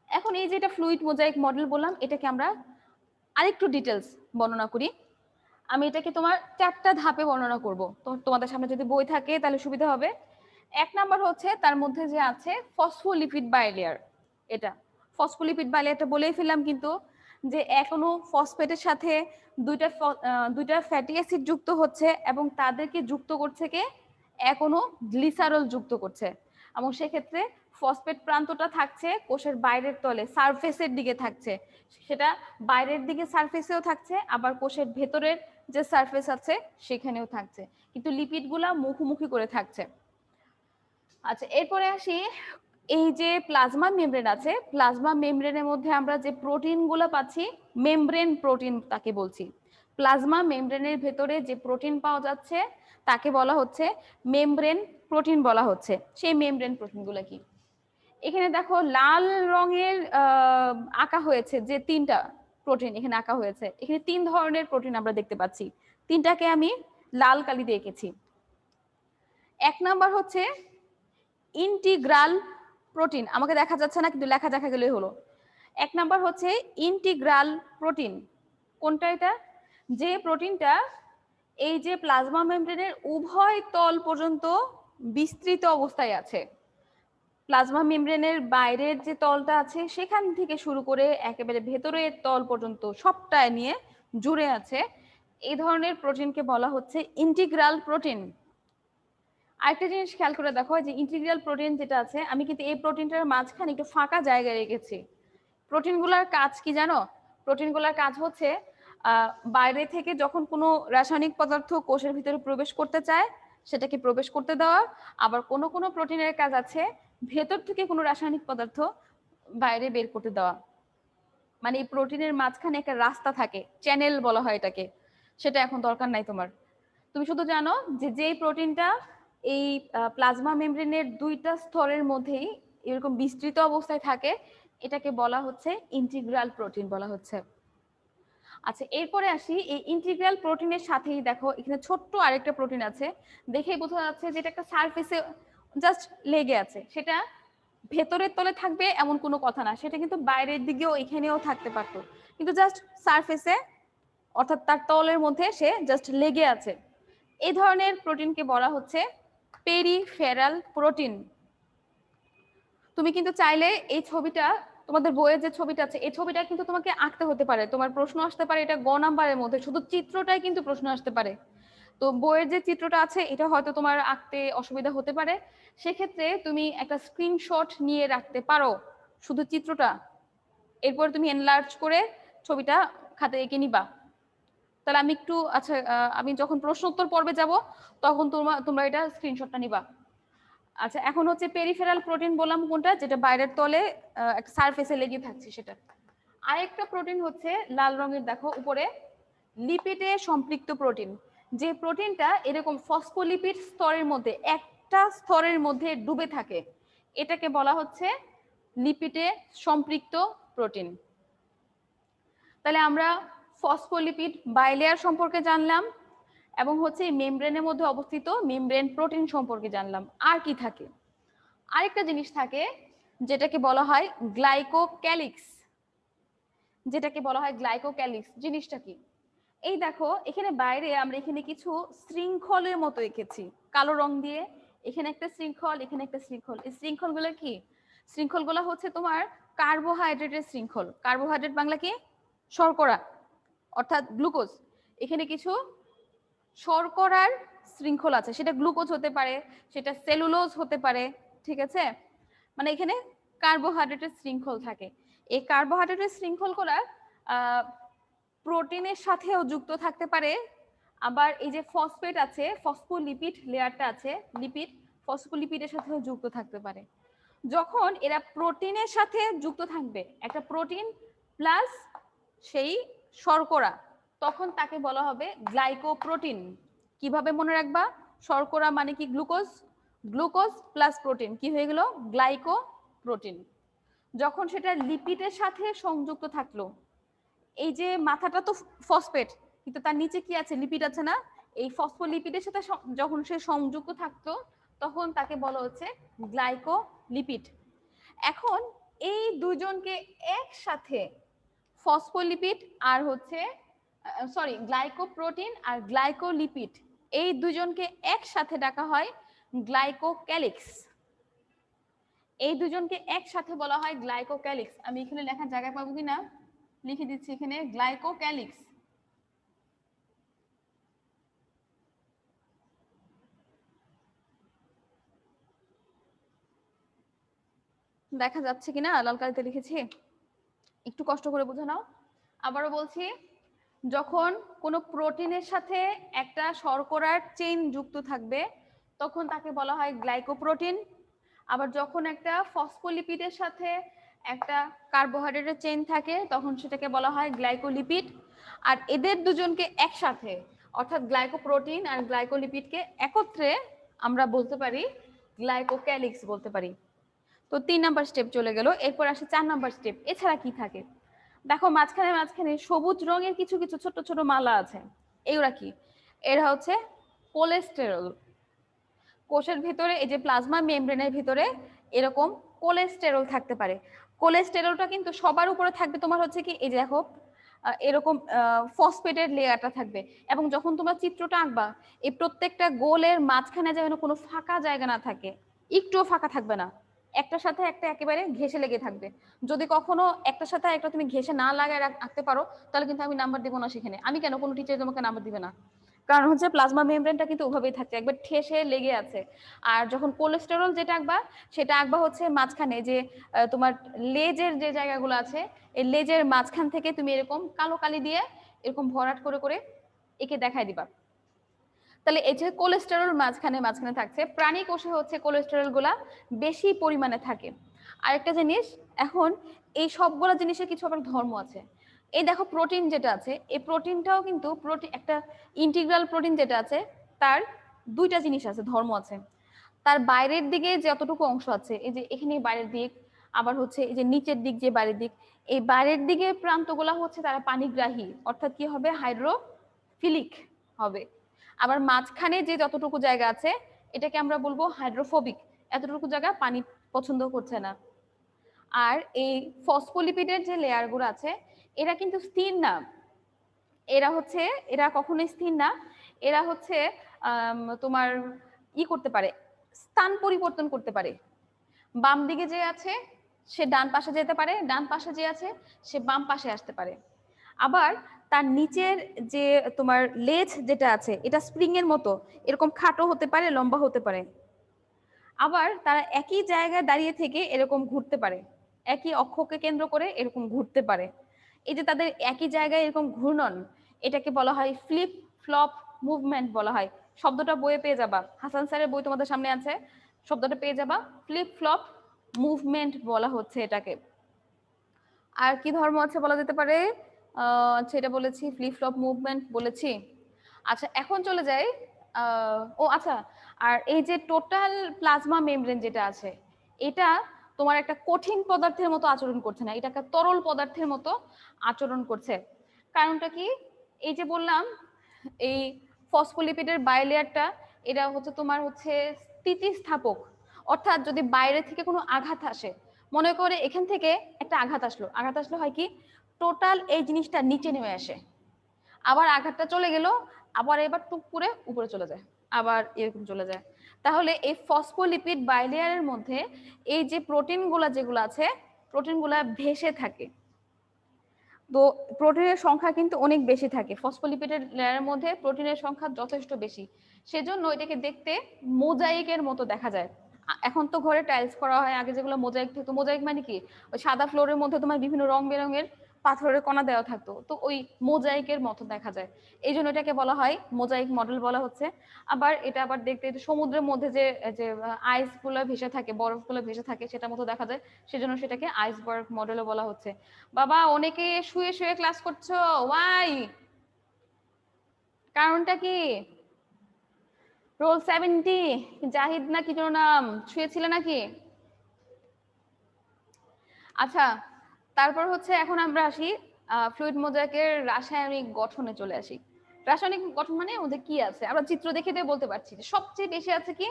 এখন এই যে এটা ফ্লুইড মোজাইক মডেল বললাম, এটাকে আমরা আরেকটু ডিটেলস বর্ণনা করি। আমি এটাকে তোমার 4টা ধাপে বর্ণনা করব, তো তোমাদের সামনে যদি বই থাকে তাহলে সুবিধা হবে। 1 নাম্বার হচ্ছে তার মধ্যে যে আছে ফসফোলিপিড বাইলেয়ার। এটা ফসফোলিপিড বাইলেয়ারটা বলেই ফেললাম, কিন্তু যে এখনো ফসফেটের সাথে দুইটা ফ্যাটি অ্যাসিড যুক্ত হচ্ছে এবং তাদেরকে যুক্ত করছে কে, এখনো গ্লিসারল যুক্ত করছে। এবং সেক্ষেত্রে ফসফেট প্রান্তটা থাকছে কোষের বাইরের তলে, সারফেসের দিকে থাকছে, সেটা বাইরের দিকে সারফেসেও থাকছে, আবার কোষের ভেতরের যে সারফেস আছে সেখানেও থাকছে, কিন্তু লিপিডগুলা মুখোমুখি করে থাকছে। আচ্ছা, এরপরে আসি এই যে প্লাজমা মেমব্রেন আছে, প্লাজমা মেমব্রেনের মধ্যে আমরা যে প্রোটিনগুলো পাচ্ছি মেমব্রেন প্রোটিন তাকে বলছি। প্লাজমা মেমব্রেনের ভেতরে যে প্রোটিন পাওয়া যাচ্ছে তাকে বলা হচ্ছে মেমব্রেন প্রোটিন বলা হচ্ছে। সেই মেমব্রেন প্রোটিনগুলো কি, এখানে দেখো লাল রঙের আঁকা হয়েছে যে 3টা প্রোটিন এখানে আঁকা হয়েছে। এখানে 3 ধরনের প্রোটিন আমরা দেখতে পাচ্ছি, 3টাকে আমি লাল কালি দিয়ে এঁকেছি। 1 নাম্বার হচ্ছে ইন্টিগ্রাল প্রোটিন, আমাকে দেখা যাচ্ছে না কিন্তু লেখা দেখা গেলেই হলো। 1 নাম্বার হচ্ছে ইন্টিগ্রাল প্রোটিন। কোনটা এটা, যে প্রোটিনটা এই যে প্লাজমা মেমব্রেনের উভয় তল পর্যন্ত বিস্তৃত অবস্থায় আছে। প্লাজমা মেমব্রেনের বাইরের যে তলটা আছে সেখান থেকে শুরু করে একেবারে ভেতরের তল পর্যন্ত সবটা নিয়ে জুড়ে আছে, এই ধরনের প্রোটিনকে বলা হচ্ছে ইন্টিগ্রাল প্রোটিন। আরেকটা জিনিস খেয়াল করে দেখো, যে ইন্টিগ্রাল প্রোটিন যেটা আছে, আমি কিন্তু এই প্রোটিনটার মাঝখানে একটু ফাঁকা জায়গা রেখেছি। প্রোটিনগুলোর কাজ কি জানো? প্রোটিনগুলোর কাজ হচ্ছে বাইরে থেকে যখন কোনো রাসায়নিক পদার্থ কোষের ভিতরে প্রবেশ করতে চায় সেটাকে প্রবেশ করতে দেওয়া, আবার কোনো কোনো প্রোটিনের কাজ আছে ভেতর থেকে কোনো রাসায়নিক পদার্থ বাইরে বের করতে দেওয়া। মানে এই প্রোটিনের মাঝখানে একটা রাস্তা থাকে, চ্যানেল বলা হয় এটাকে, সেটা এখন দরকার নাই তোমার। তুমি শুধু জানো যে যেই প্রোটিনটা এই প্লাজমা মেমব্রেনের 2টা স্তরের মধ্যেই এরকম বিস্তৃত অবস্থায় থাকে এটাকে বলা হচ্ছে ইন্টিগ্রাল প্রোটিন বলা হচ্ছে। আচ্ছা, এরপরে আসি এই ইন্টিগ্রাল প্রোটিনের সাথেই দেখো এখানে ছোট্ট আরেকটা প্রোটিন আছে, দেখেই বোঝা যাচ্ছে যে এটা একটা সারফেসে জাস্ট লেগে আছে, সেটা ভেতরের তলে থাকবে এমন কোনো কথা না, সেটা কিন্তু বাইরের দিকেও এখানেও থাকতে পারতো, কিন্তু জাস্ট সারফেসে অর্থাৎ তার তলের মধ্যে সে জাস্ট লেগে আছে। এই ধরনের প্রোটিনকে বলা হচ্ছে পেরিফেরাল প্রোটিন। তুমি কিন্তু চাইলে এই ছবিটা, তোমাদের বইয়ের যে ছবিটা আছে এই ছবিটা কিন্তু তোমাকে আঁকতে হতে পারে, তোমার প্রশ্ন আসতে পারে এটা গ নাম্বারের মধ্যে, শুধু চিত্রটাই কিন্তু প্রশ্ন আসতে পারে। তো বইয়ের যে চিত্রটা আছে এটা হয়তো তোমার আঁকতে অসুবিধা হতে পারে, সেক্ষেত্রে তুমি একটা স্ক্রিনশট নিয়ে রাখতে পারো শুধু চিত্রটা, এরপর তুমি এনলার্জ করে ছবিটা খাতে এঁকে নিবা। তাহলে আমি একটু, আচ্ছা আমি যখন প্রশ্ন উত্তর পর্বে যাব তখন তোমরা এটা স্ক্রিনশটটা নিবা। আচ্ছা, এখন হচ্ছে পেরিফেরাল প্রোটিন বললাম কোনটা, যেটা বাইরের তলে একটা সারফেসে লেগে থাকছে সেটা। আরেকটা প্রোটিন হচ্ছে লাল রঙের, দেখো উপরে, লিপিডে সম্পৃক্ত প্রোটিন। যে প্রোটিনটা এরকম ফসফোলিপিড স্তরের মধ্যে, একটা স্তরের মধ্যে ডুবে থাকে, এটাকে বলা হচ্ছে লিপিডে সম্পৃক্ত প্রোটিন। তাহলে আমরা ফসফোলিপিড বাইলেয়ার সম্পর্কে জানলাম এবং হচ্ছে মেমব্রেনের মধ্যে অবস্থিত মেমব্রেন প্রোটিন সম্পর্কে জানলাম। আর কি থাকে? আরেকটা জিনিস থাকে যেটাকে বলা হয় গ্লাইকোক্যালিক্স। যেটাকে বলা হয় গ্লাইকোক্যালিক্স জিনিসটা কি? এই দেখো এখানে বাইরে আমরা এখানে কিছু শৃঙ্খলের মতো এঁকেছি কালো রং দিয়ে। এখানে একটা শৃঙ্খল, এখানে একটা শৃঙ্খল। এই শৃঙ্খলগুলো কি? শৃঙ্খলগুলো হচ্ছে তোমার কার্বোহাইড্রেটের শৃঙ্খল। কার্বোহাইড্রেট বাংলা কি? শর্করা, অর্থাৎ গ্লুকোজ। এখানে কিছু শর্করার শৃঙ্খল আছে, সেটা গ্লুকোজ হতে পারে, সেটা সেলুলোজ হতে পারে, ঠিক আছে? মানে এখানে কার্বোহাইড্রেটের শৃঙ্খল থাকে। এই কার্বোহাইড্রেটের শৃঙ্খলগুলো প্রোটিনের সাথেও যুক্ত থাকতে পারে। আবার এই যে ফসফেট আছে, ফসফোলিপিড লেয়ারটা আছে, লিপিড, ফসফোলিপিডের সাথেও যুক্ত থাকতে পারে। যখন এরা প্রোটিনের সাথে যুক্ত থাকবে, একটা প্রোটিন প্লাস সেই শর্করা, তখন তাকে বলা হবে গ্লাইকোপ্রোটিন। কিভাবে মনে রাখবা? শর্করা মানে কি? গ্লুকোজ, গ্লুকোজ প্লাস প্রোটিন কি হয়ে গেল? গ্লাইকোপ্রোটিন। যখন সেটা লিপিডের সাথে সংযুক্ত থাকলো, এই যে মাথাটা তো ফসফেট, কিন্তু তার নিচে কি আছে? লিপিড আছে না? এই ফসফোলিপিডের সাথে যখন সে সংযুক্ত থাকতো, তখন তাকে বলা হচ্ছে গ্লাইকোলিপিড। এখন এই দুজনকে একসাথে, ফসফোলিপিড আর হচ্ছে সরি গ্লাইকোপ্রোটিন আর গ্লাইকোলিপিড, এই দুজনকে একসাথে ডাকা হয় গ্লাইকোক্যালিক্স। এই দুজনকে একসাথে বলা হয় গ্লাইকোক্যালিক্স। আমি এখানে লেখার জায়গা পাবো কিনা লিখে দিচ্ছি এখানে, গ্লাইকোক্যালিক্স। দেখা যাচ্ছে কিনা লাল কালিতে লিখেছি? একটু কষ্ট করে বুঝে নাও। আবারও বলছি, যখন কোনো প্রোটিনের সাথে একটা শর্করার চেইন যুক্ত থাকবে, তখন তাকে বলা হয় গ্লাইকোপ্রোটিন। আবার যখন একটা ফসফোলিপিডের সাথে একটা কার্বোহাইড্রেটের চেইন থাকে, তখন সেটাকে বলা হয় গ্লাইকোলিপিড। আর এদের দুজনকে একসাথে, অর্থাৎ গ্লাইকোপ্রোটিন আর গ্লাইকোলিপিডকে একত্রে আমরা বলতে পারি গ্লাইকোক্যালিক্স বলতে পারি। তো 3 নাম্বার স্টেপ চলে গেল। এরপর আসে 4 নাম্বার স্টেপ। এছাড়া কি থাকে? দেখো মাঝখানে মাঝখানে সবুজ রঙের কিছু কিছু ছোট ছোট মালা আছে, এগুলা কি? এরা হচ্ছে কোলেস্টেরল। কোষের ভিতরে, এই যে প্লাজমা মেমব্রেনের ভিতরে এরকম কোলেস্টেরল থাকতে পারে। কোলেস্টেরলটা কিন্তু সবার উপরে থাকবে তোমার হচ্ছে কি, এই যে দেখো এরকম ফসফেটের লেয়ারটা থাকবে। এবং যখন তোমরা চিত্রটা আঁকবা, এই প্রত্যেকটা গোলের মাঝখানে যেন কোনো ফাঁকা জায়গা না থাকে, একটুও ফাঁকা থাকবে না, একটার সাথে একটা একেবারে ঘেঁষে লেগে থাকবে। যদি কখনো একটার সাথে একটা তুমি ঘেঁষে না লাগায় আঁকতে পারো, তাহলে কিন্তু আমি নাম্বার দিব না সেখানে। আমি কেন, কোনো টিচার তোমাকে নাম্বার দিবে না। কারণ হচ্ছে প্লাজমা মেমব্রেনটা কিন্তু ওভাবেই থাকছে, একবার ঠেসে লেগে আছে। আর যখন কোলেস্টেরল যেটা আঁকবা, সেটা আঁকবা হচ্ছে মাঝখানে, যে তোমার লেজের যে জায়গাগুলো আছে, এই লেজের মাঝখান থেকে তুমি এরকম কালো কালি দিয়ে এরকম ভরাট করে করে একে দেখাই দিবা। তাহলে এই যে কোলেস্টেরল মাঝখানে মাঝখানে থাকছে, প্রাণী কোষে হচ্ছে কোলেস্টেরল গুলা বেশি পরিমাণে থাকে। আরেকটা জিনিস, এখন এই সবগুলো জিনিসের কিছু আবার ধর্ম আছে। এই দেখো প্রোটিন যেটা আছে, এই প্রোটিনটাও কিন্তু একটা ইন্টিগ্রাল প্রোটিন যেটা আছে, তার দুইটা জিনিস আছে, ধর্ম আছে। তার বাইরের দিকে যতটুকু অংশ আছে, এই যে এখানে বাইরের দিক, আবার হচ্ছে এই যে নিচের দিক, যে বাইরের দিক, এই বাইরের দিকে প্রান্তগুলা হচ্ছে তারা পানিগ্রাহী, অর্থাৎ কি হবে? হাইড্রোফিলিক হবে। আবার মাঝখানে যে যতটুকু জায়গা আছে, এটাকে আমরা বলবো হাইড্রোফোবিক, এতটুকু জায়গা পানি পছন্দ করছে না। আর এই ফসফোলিপিডের যে লেয়ারগুলো আছে, এরা কিন্তু স্থির না। এরা কখনোই স্থির না। এরা হচ্ছে তোমার করতে পারে, স্থান পরিবর্তন করতে পারে। বাম দিকে যে আছে সে ডান পাশে যেতে পারে, ডান পাশে যে আছে সে বাম পাশে আসতে পারে। আবার তার নিচের যে তোমার লেজ যেটা আছে, এটা স্প্রিং এর মতো এরকম খাটো হতে পারে, লম্বা হতে পারে। আবার তারা একই জায়গায় দাঁড়িয়ে থেকে এরকম ঘুরতে পারে, একই অক্ষকে কেন্দ্র করে এরকম ঘুরতে পারে। এই যে তাদের একই জায়গায় এরকম ঘূর্ণন, এটাকে বলা হয় ফ্লিপ ফ্লপ মুভমেন্ট বলা হয়। শব্দটা বইয়ে পেয়ে যাবা, হাসান স্যারের বই তোমাদের সামনে আছে, শব্দটা পেয়ে যাবা। ফ্লিপ ফ্লপ মুভমেন্ট বলা হচ্ছে এটাকে। আর কি ধর্ম আছে বলা যেতে পারে? আচ্ছা, এটা বলেছি, ফ্লিপ ফ্লপ মুভমেন্ট বলেছি। আচ্ছা, এখন চলে যাই। ও আচ্ছা, আর এই যে টোটাল প্লাজমা মেমব্রেন যেটা আছে, এটা তোমার একটা কঠিন পদার্থের মতো আচরণ করছে না, এটা একটা তরল পদার্থের মতো আচরণ করছে। কারণটা কি? এই যে বললাম, এই ফসফোলিপিডের বাইলেয়ারটা, এটা হচ্ছে তোমার হচ্ছে স্থিতিস্থাপক। অর্থাৎ যদি বাইরে থেকে কোনো আঘাত আসে, মনে করে এখান থেকে একটা আঘাত আসলো হয় কি, টোটাল এই জিনিসটা নিচে নেমে আসে, আবার আঘাতটা চলে গেল, আবার এবার টুক করে উপরে চলে যায়, আবার এরকম চলে যায়। তাহলে এই ফসফোলিপিড বাইলেয়ারের মধ্যে এই যে প্রোটিনগুলা যেগুলো আছে, প্রোটিনগুলা ভেসে থাকে। তো প্রোটিনের সংখ্যা কিন্তু অনেক বেশি থাকে, ফসফোলিপিডের লেয়ারের মধ্যে প্রোটিনের সংখ্যা যথেষ্ট বেশি, সেজন্য এটাকে দেখতে মোজাইকের মতো দেখা যায়। এখন তো ঘরে টাইলস করা হয়, আগে যেগুলো মোজাইক থাকতো, মোজাইক মানে কি, ওই সাদা ফ্লোরের মধ্যে তোমার বিভিন্ন রং বেরঙের পাথরের কণা দেওয়া থাকতো, তো ওই মোজাইকের মতো দেখা যায়, এই জন্য এটাকে বলা হয় মোজাইক মডেল বলা হচ্ছে। আবার এটা আবার দেখতে সমুদ্রের মধ্যে যে যে আইস গুলো ভেসে থাকে, বরফগুলো ভেসে থাকে, সেটার মতো দেখা যায়, সেজন্য সেটাকে আইসবার্গ মডেলও বলা হচ্ছে। বাবা, অনেকে শুয়ে শুয়ে ক্লাস করছো, ওয়াই? কারণটা কি? রোল 70 জাহিদ না কি যেন নাম, শুয়েছিলে নাকি? আচ্ছা, তারপর হচ্ছে এখন আমরা আসি ফ্লুইড মোজাইকের রাসায়নিক গঠনে চলে আসি। রাসায়নিক গঠন মানে ওদের কি আছে, আমরা চিত্র দেখে দিয়ে বলতে পারছি যে সবচেয়ে বেশি আছে কি,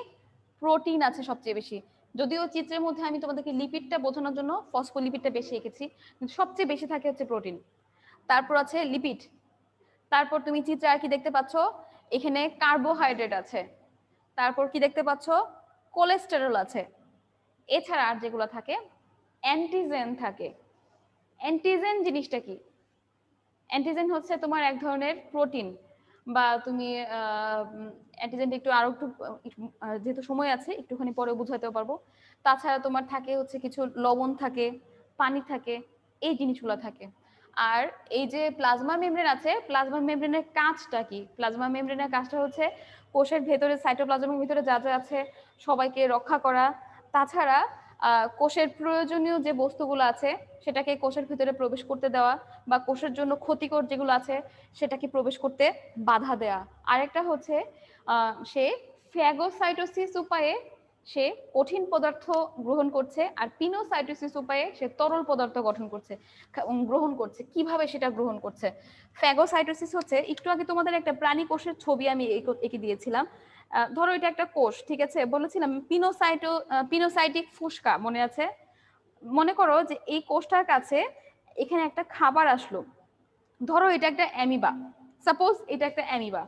প্রোটিন আছে সবচেয়ে বেশি। যদিও চিত্রের মধ্যে আমি তোমাদেরকে লিপিডটা বোঝানোর জন্য ফসফোলিপিডটা বেশি এঁকেছি, কিন্তু সবচেয়ে বেশি থাকে হচ্ছে প্রোটিন, তারপর আছে লিপিড, তারপর তুমি চিত্রে আর কি দেখতে পাচ্ছ, এখানে কার্বোহাইড্রেট আছে, তারপর কি দেখতে পাচ্ছ, কোলেস্টেরল আছে। এছাড়া আর যেগুলো থাকে, অ্যান্টিজেন থাকে। অ্যান্টিজেন জিনিসটা কি? অ্যান্টিজেন হচ্ছে তোমার এক ধরনের প্রোটিন, বা তুমি অ্যান্টিজেনটা একটু আরো একটু যেহেতু সময় আছে একটুখানি পরে বুঝাতেও পারবো। তাছাড়া তোমার থাকে হচ্ছে কিছু লবণ থাকে, পানি থাকে, এই জিনিসগুলো থাকে। আর এই যে প্লাজমা মেমব্রেন আছে, প্লাজমা মেমব্রেনের কাজটা কি? প্লাজমা মেমব্রেনের কাজটা হচ্ছে কোষের ভেতরে, সাইটোপ্লাজমের ভিতরে যা যা আছে সবাইকে রক্ষা করা। তাছাড়া কোষের প্রয়োজনীয় যে বস্তুগুলো আছে সেটাকে কোষের ভিতরে প্রবেশ করতে দেওয়া, বা কোষের জন্য ক্ষতিকর যেগুলো আছে সেটাকে প্রবেশ করতে বাধা দেওয়া। আরেকটা হচ্ছে সে ফ্যাগোসাইটোসিস উপায়ে সে কঠিন পদার্থ গ্রহণ করছে, আর পিনোসাইটোসিস উপায়ে সে তরল পদার্থ গ্রহণ করছে। কিভাবে সেটা গ্রহণ করছে? ফ্যাগোসাইটোসিস হচ্ছে, একটু আগে তোমাদের একটা প্রাণী কোষের ছবি আমি এঁকে দিয়েছিলাম। ধরো এটা একটা কোষ, ঠিক আছে, বলেছিলাম পিনোসাইটিক ফুসকা, মনে আছে? মনে করো যে এই কোষটার কাছে এখানে একটা খাবার আসলো, ধরো এটা একটা অ্যামিবা, সাপোজ এটা একটা অ্যামিবা,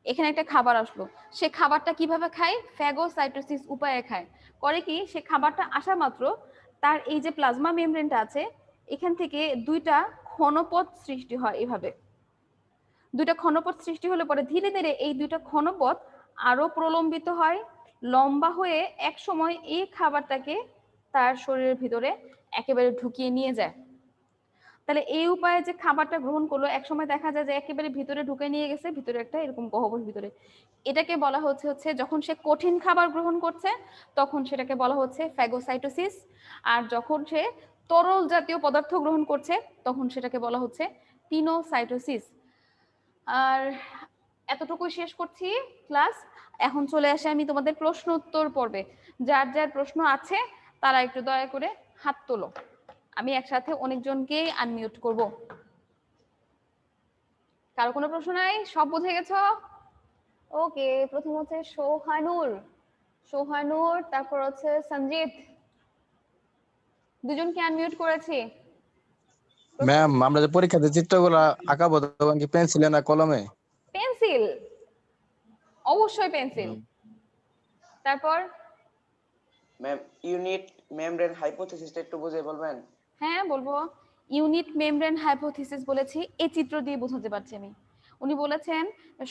এখানে একটা খাবার আসলো, সে খাবারটা কিভাবে খায়? ফ্যাগোসাইটোসিস উপায়ে খায়। করে কি, সে খাবারটা আসা মাত্র তার এই যে প্লাজমা মেমব্রেনটা আছে, এখান থেকে দুইটা ঘনপথ সৃষ্টি হয়। এভাবে দুইটা ঘনপথ সৃষ্টি হলে পরে ধীরে ধীরে এই দুইটা ঘনপথ আরো প্রলম্বিত হয়, লম্বা হয়ে এক সময় এই খাবারটাকে তার শরীরের ভিতরে একেবারে ঢুকিয়ে নিয়ে যায়। তাহলে এই উপায়ে যে খাবারটা গ্রহণ করলো, এক সময় দেখা যায় যে একেবারে ভিতরে ঢুকে নিয়ে গেছে, ভিতরে একটা এরকম গহ্বর ভিতরে। এটাকে বলা হচ্ছে যখন সে কঠিন খাবার গ্রহণ করছে তখন সেটাকে বলা হচ্ছে ফ্যাগোসাইটোসিস, আর যখন সে তরল জাতীয় পদার্থ গ্রহণ করছে তখন সেটাকে বলা হচ্ছে পিনোসাইটোসিস। আর এতটুকুই শেষ করছি ক্লাস। এখন চলে আসে আমি তোমাদের প্রশ্ন উত্তর পর্বে। যার যার প্রশ্ন আছে তারা একটু দয়া করে হাত তোলো, আমি একসাথে অনেকজনকে আনমিউট করব। কারো কোনো প্রশ্ন নাই? সব বুঝে গেছো? ওকে, প্রথম হচ্ছে সোহানুর, তারপর হচ্ছে সঞ্জিত, দুজনকে আনমিউট করেছি। ম্যাম, আমরা যে পরীক্ষাতে চিত্রগুলো আঁকাবো তখন কি পেন্সিলে না কলমে? পেন্সিল, অবশ্যই পেন্সিল। তারপর ম্যাম, ইউনিট মেমব্রেন হাইপোথিসিসটা একটু বুঝিয়ে বলবেন? হ্যাঁ বলবো। ইউনিট মেমব্রেন হাইপোথিসিস বলেছি, এই চিত্র দিয়ে বোঝাতে পারছি আমি। উনি বলেছেন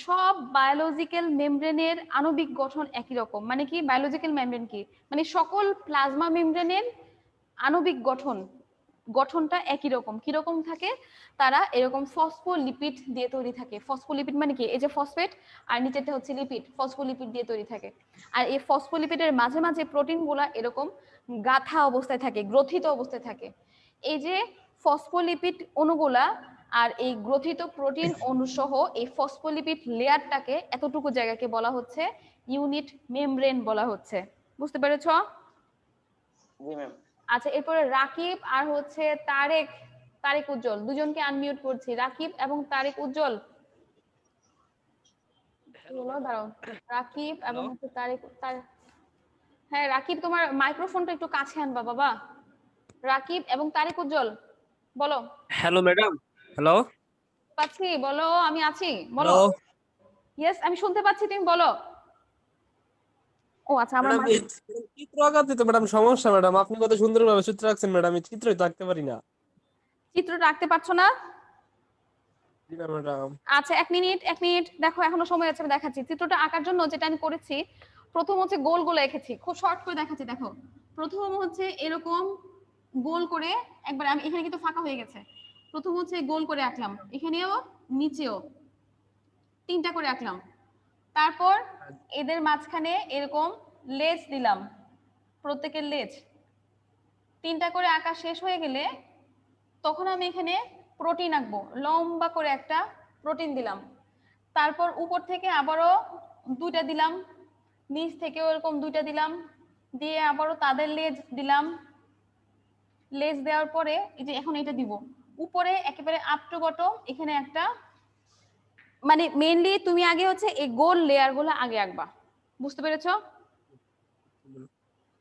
সব বায়োলজিক্যাল মেমব্রেনের আণবিক গঠন একই রকম। মানে কি বায়োলজিক্যাল মেমব্রেন কি? মানে সকল প্লাজমা মেমব্রেনের আণবিক গঠনটা একই রকম। কিরকম থাকে? তারা এরকম ফসফোলিপিড দিয়ে তৈরি থাকে। ফসফোলিপিড মানে কি? এই যে ফসফেট আর নিচেরটা হচ্ছে লিপিড, ফসফোলিপিড দিয়ে তৈরি থাকে। আর এই ফসফোলিপিডের মাঝে মাঝে প্রোটিনগুলা এরকম গাঁথা অবস্থায় থাকে, গ্রথিত অবস্থায় থাকে। এই যে ফসফোলিপিড অণুগুলা আর এই গ্রথিত প্রোটিন অণুসহ এই ফসফোলিপিড লেয়ারটাকে এতটুকু জায়গাকে বলা হচ্ছে ইউনিট মেমব্রেন বলা হচ্ছে। বুঝতে পেরেছ? জি ম্যাম। আচ্ছা, এরপরে রাকিব আর হচ্ছে তারেক উজ্জ্বল, দুজনকে আনমিউট করছি। রাকিব এবং তারেক উজ্জ্বল, বলো, দাঁড়াও। রাকিব এবং হচ্ছে হ্যাঁ রাকিব, তোমার মাইক্রোফোনটা একটু কাছে আনবা বাবা। রাকিব এবং তারেক উজ্জ্বল, বলো। Hello madam. হ্যালো পাচ্ছি, বলো, আমি আছি, বলো। হ্যালো ইয়েস, আমি শুনতে পাচ্ছি, তুমি বলো। ও আচ্ছা, আমার ম্যাডাম, এই চিত্র আঁকাতে তো ম্যাডাম সমস্যা ম্যাডাম। আপনি কত সুন্দরভাবে চিত্র আঁকছেন ম্যাডাম, এই চিত্রই তো আঁকতে পারি না। চিত্রটা আঁকতে পারছো না? জি না ম্যাডাম। আচ্ছা, এক মিনিট দেখো, এখনো সময় আছে, আমি দেখাচ্ছি। চিত্রটা আঁকার জন্য যেটা আমি করেছি, প্রথম হচ্ছে গোল গোল এঁকেছি, খুব শর্ট করে দেখাচ্ছি। দেখো, প্রথম হচ্ছে এরকম গোল করে, একবার আমি এখানে কিন্তু ফাঁকা হয়ে গেছে, প্রথম হচ্ছে গোল করে আঁকলাম, এখানেও নিচেও 3টা করে আঁকলাম। তারপর এদের মাঝখানে এরকম লেজ দিলাম, প্রত্যেকের লেজ 3টা করে আঁকা শেষ হয়ে গেলে তখন আমি এখানে প্রোটিন আঁকবো, লম্বা করে একটা প্রোটিন দিলাম। তারপর উপর থেকে আবারও 2টা দিলাম, নিচ থেকেও এরকম 2টা দিলাম, দিয়ে আবারও তাদের লেজ দিলাম। লেজ দেওয়ার পরে এই যে এখন এটা দিব উপরে একেবারে আপ টু বটম, এখানে একটা, মানে মেইনলি তুমি আগে হচ্ছে এই গোল লেয়ার গুলো আগে আঁকবা। বুঝতে পেরেছো?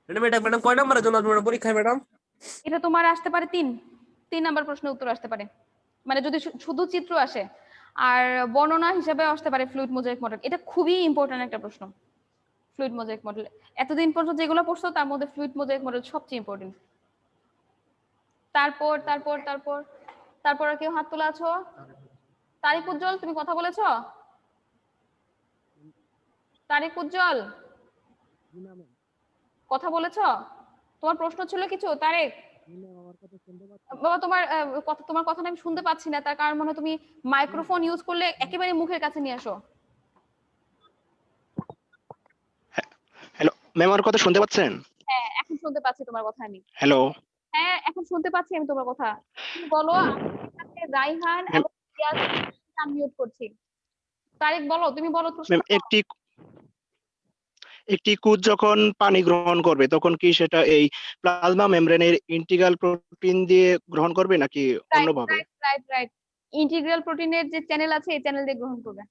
ম্যাডাম, এটা ম্যাডাম কয় নম্বরের জন্য ম্যাডাম পরীক্ষায় ম্যাডাম? এটা তোমার আসতে পারে 3 নাম্বার প্রশ্নের উত্তর আসতে পারে, মানে যদি শুধু চিত্র আসে। আর বর্ণনা হিসেবে আসতে পারে ফ্লুইড মোজাইক মডেল। এটা খুবই ইম্পর্টেন্ট একটা প্রশ্ন, ফ্লুইড মোজাইক মডেল। এতদিন পর্যন্ত যেগুলো পড়ছো তার মধ্যে ফ্লুইড মোজাইক মডেল সবচেয়ে ইম্পর্টেন্ট। তারপর তারপর তারপর তারপর আর কেউ হাত তোলা আছো? তারিক উজ্জ্বল, তুমি কথা বলেছো? তারিক উজ্জ্বল, কথা বলেছো? তোমার প্রশ্ন ছিল কিছু তারেক? বাবা, তোমার কথা আমি শুনতে পাচ্ছি না, তার কারণ মনে হয় তুমি মাইক্রোফোন ইউজ করলে একেবারে মুখের কাছে নিয়ে আসো। হ্যালো ম্যাম, আমার কথা শুনতে পাচ্ছেন? হ্যাঁ, এখন শুনতে পাচ্ছি তোমার কথা আমি। হ্যালো হ্যাঁ, এখন শুনতে পাচ্ছি আমি তোমার কথা। তুমি বলো, রাইহান ম্যাম। এবং ইয়াসমিন আনমিউট করছি। তারেক বলো, তুমি বলো প্রশ্ন। ম্যাম, একটি কুদ যখন পানি গ্রহণ করবে তখন কি সেটা এই প্লাজমা মেমব্রেনের ইন্টিগ্রাল প্রোটিন দিয়ে গ্রহণ করবে নাকি অন্যভাবে? রাইট, ইন্টিগ্রাল প্রোটিনের যে চ্যানেল আছে এই চ্যানেল দিয়ে গ্রহণ করবে।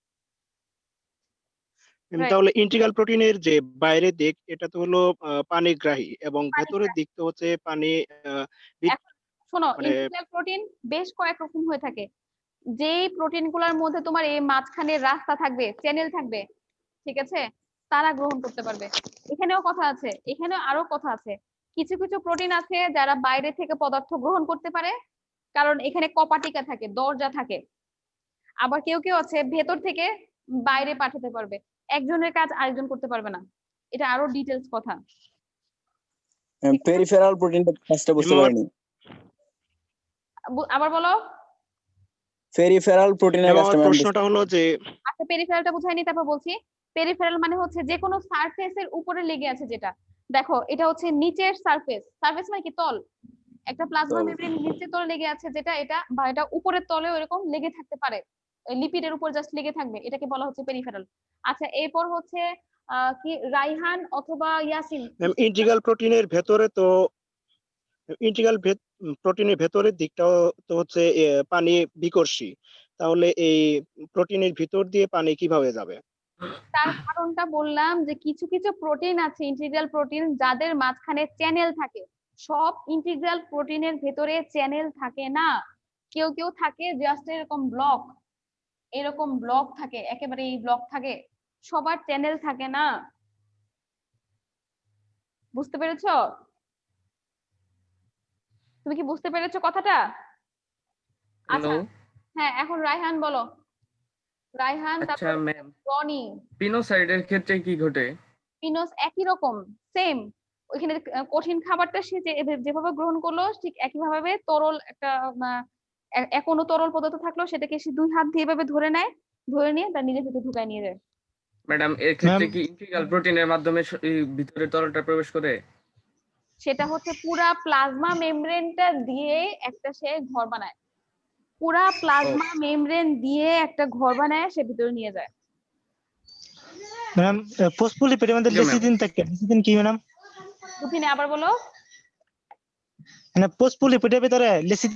Right. তাহলে ইন্টিগ্রাল প্রোটিনের যে বাইরের দিক এটা তো হলো পানিগ্রাহী এবং ভেতরের দিক তো হচ্ছে পানি শোনো, মানে ইন্টিগ্রাল প্রোটিন বেশ কয়েক রকম হয়ে থাকে। যেই প্রোটিনগুলোর মধ্যে তোমার এই মাঝখানে রাস্তা থাকবে, চ্যানেল থাকবে, ঠিক আছে, তারা গ্রহণ করতে পারবে। এখানেও কথা আছে, এখানেও আরো কথা আছে। কিছু কিছু প্রোটিন আছে যারা বাইরে থেকে পদার্থ গ্রহণ করতে পারে, কারণ এখানে কপাটিকা থাকে, দরজা থাকে। আবার কেউ কেউ আছে ভেতর থেকে বাইরে পাঠাতে পারবে, একজনের কাজ আরেকজন করতে পারবে না। এটা আরো ডিটেলস কথা। পেরিফেরাল প্রোটিনটা ফার্স্টে বুঝতে পারিনি। আবার বলো। পেরিফেরাল প্রোটিনের কাজটা ম্যাম প্রশ্নটা হলো যে আচ্ছা, পেরিফেরালটা বুঝাইনি, তারপর বলছি। পেরিফেরাল মানে হচ্ছে যে কোনো সারফেসের উপরে লেগে আছে যেটা। দেখো, এটা হচ্ছে নিচের সারফেস, সারফেস মানে কি তল, একটা প্লাজমা মেমব্রেন নিচে তলে লেগে আছে যেটা, এটা বা এটা উপরের তলেও এরকম লেগে থাকতে পারে, লিপিডের উপর জাস্ট লেগে থাকবে, এটাকে বলা হচ্ছে পেরিফেরাল। আচ্ছা, এরপর হচ্ছে কি রাইহান অথবা ইয়াসিন? ম্যাম, ইন্টিগ্রাল প্রোটিনের ভেতরের দিকটাও তো হচ্ছে পানি বিকর্ষী, তাহলে এই প্রোটিনের ভিতর দিয়ে পানি কিভাবে যাবে? তার কারণটা বললাম যে কিছু কিছু প্রোটিন আছে, ইন্টিগ্রাল প্রোটিন, যাদের মাঝখানে চ্যানেল থাকে। সব ইন্টিগ্রাল প্রোটিনের ভেতরে চ্যানেল থাকে না, কেউ কেউ থাকে জাস্ট এরকম ব্লক থাকে, একেবারে এই ব্লক থাকে, সবার চ্যানেল থাকে না। বুঝতে পেরেছো? তুমি কি বুঝতে পেরেছো কথাটা? আচ্ছা, হ্যাঁ, এখন রায়হান বলো। রায়হান, আচ্ছা তারপর ম্যাম, রনি। পিনোসাইডের ক্ষেত্রে কি ঘটে? পিনোস একই রকম, সেম। ওইখানে কঠিন খাবারটা সে যেভাবে গ্রহণ করলো ঠিক একইভাবে তরল একটা কোনো তরল পদার্থ থাকলো সেটাকে সে 2 হাত দিয়ে এভাবে ধরে নেয়, ধরে নিয়ে তার নিজের ভিতরে ঢুকায় নিয়ে যায়। ম্যাডাম, এর ক্ষেত্রে কি ইন্টিগ্রাল প্রোটিনের মাধ্যমে ভিতরে তরলটা প্রবেশ করে? সেটা হচ্ছে পুরা প্লাজমা মেমব্রেনটা দিয়ে একটা সে ঘর বানায়, পুরা প্লাজমা মেমব্রেন দিয়ে একটা ঘর বানায় সে ভিতরে নিয়ে যায়। ম্যাডাম ফসফোলিপিডের মধ্যে জি, ম্যাম। লেসিথিন থাকে, লেসিথিন কি ম্যাডাম? বুঝিনি, আবার বলো। মানে ফসফোলিপিডের ভিতরে লেসিথিন